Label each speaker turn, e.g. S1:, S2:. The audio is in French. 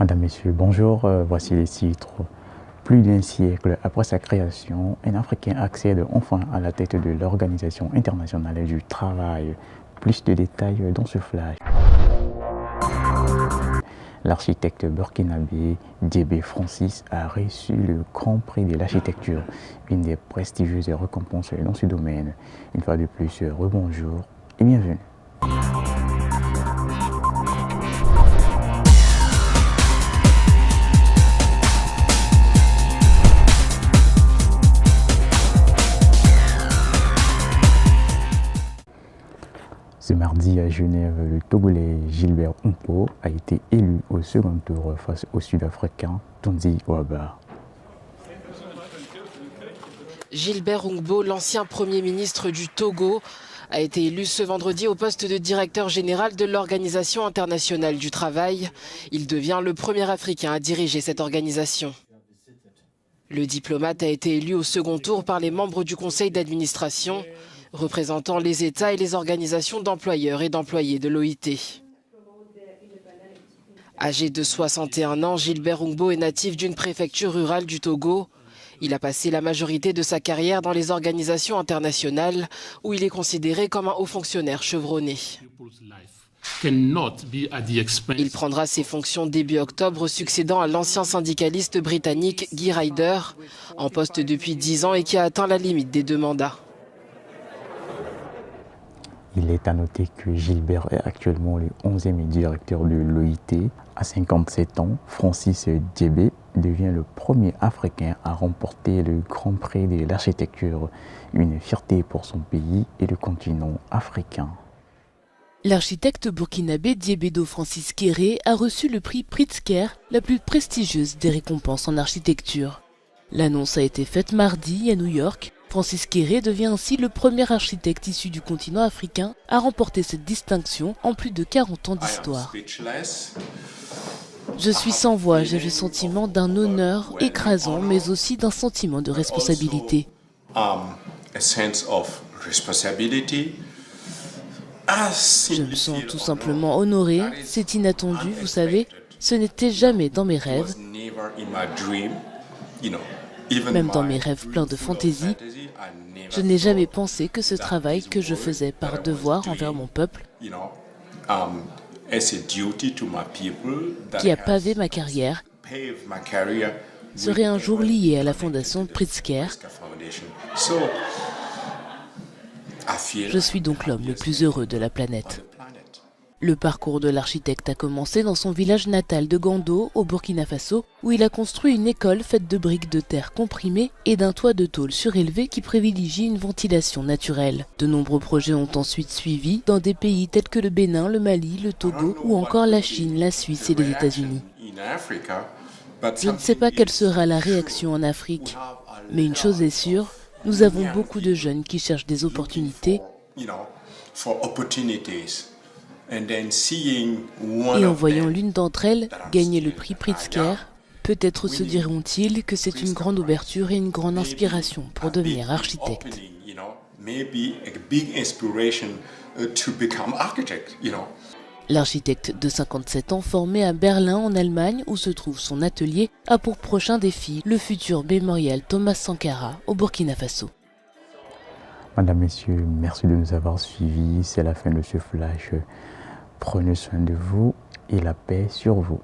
S1: Madame, Messieurs, bonjour. Voici les titres. Plus d'un siècle après sa création, un Africain accède enfin à la tête de l'Organisation internationale du travail. Plus de détails dans ce flash. L'architecte burkinabé Djébé Francis a reçu le Grand Prix de l'architecture, une des prestigieuses récompenses dans ce domaine. Une fois de plus, rebonjour et bienvenue. Ce mardi à Genève, le Togolais Gilbert Humpo a été élu au second tour face au Sud-Africain Tonzi Ouaba.
S2: Gilbert Humpo, l'ancien Premier ministre du Togo, a été élu ce vendredi au poste de directeur général de l'Organisation internationale du travail. Il devient le premier Africain à diriger cette organisation. Le diplomate a été élu au second tour par les membres du conseil d'administration, représentant les États et les organisations d'employeurs et d'employés de l'OIT. Âgé de 61 ans, Gilbert Humpo est natif d'une préfecture rurale du Togo. Il a passé la majorité de sa carrière dans les organisations internationales, où il est considéré comme un haut fonctionnaire chevronné. Il prendra ses fonctions début octobre, succédant à l'ancien syndicaliste britannique Guy Ryder, en poste depuis 10 ans et qui a atteint la limite des 2 mandats.
S1: Il est à noter que Gilbert est actuellement le 11e directeur de l'OIT. À 57 ans, Francis Djébé devient le premier Africain à remporter le Grand Prix de l'architecture, une fierté pour son pays et le continent africain.
S3: L'architecte burkinabé Diébédo Francis Kéré a reçu le prix Pritzker, la plus prestigieuse des récompenses en architecture. L'annonce a été faite mardi à New York. Francis Kéré devient ainsi le premier architecte issu du continent africain à remporter cette distinction en plus de 40 ans d'histoire. Je suis sans voix, j'ai le sentiment d'un honneur écrasant, mais aussi d'un sentiment de responsabilité. Je me sens tout simplement honoré, c'est inattendu, vous savez, ce n'était jamais dans mes rêves. Même dans mes rêves pleins de fantaisie, je n'ai jamais pensé que ce travail que je faisais par devoir envers mon peuple, qui a pavé ma carrière, serait un jour lié à la fondation Pritzker. Je suis donc l'homme le plus heureux de la planète. Le parcours de l'architecte a commencé dans son village natal de Gando, au Burkina Faso, où il a construit une école faite de briques de terre comprimées et d'un toit de tôle surélevé qui privilégie une ventilation naturelle. De nombreux projets ont ensuite suivi dans des pays tels que le Bénin, le Mali, le Togo ou encore la Chine, la Suisse et les États-Unis. Je ne sais pas quelle sera la réaction en Afrique, mais une chose est sûre, nous avons beaucoup de jeunes qui cherchent des opportunités. Et en voyant l'une d'entre elles gagner le prix Pritzker, peut-être se diront-ils que c'est une grande ouverture et une grande inspiration pour devenir architecte. L'architecte de 57 ans, formé à Berlin en Allemagne, où se trouve son atelier, a pour prochain défi le futur mémorial Thomas Sankara au Burkina Faso.
S1: Madame, Messieurs, merci de nous avoir suivis. C'est la fin de ce flash. Prenez soin de vous et la paix sur vous.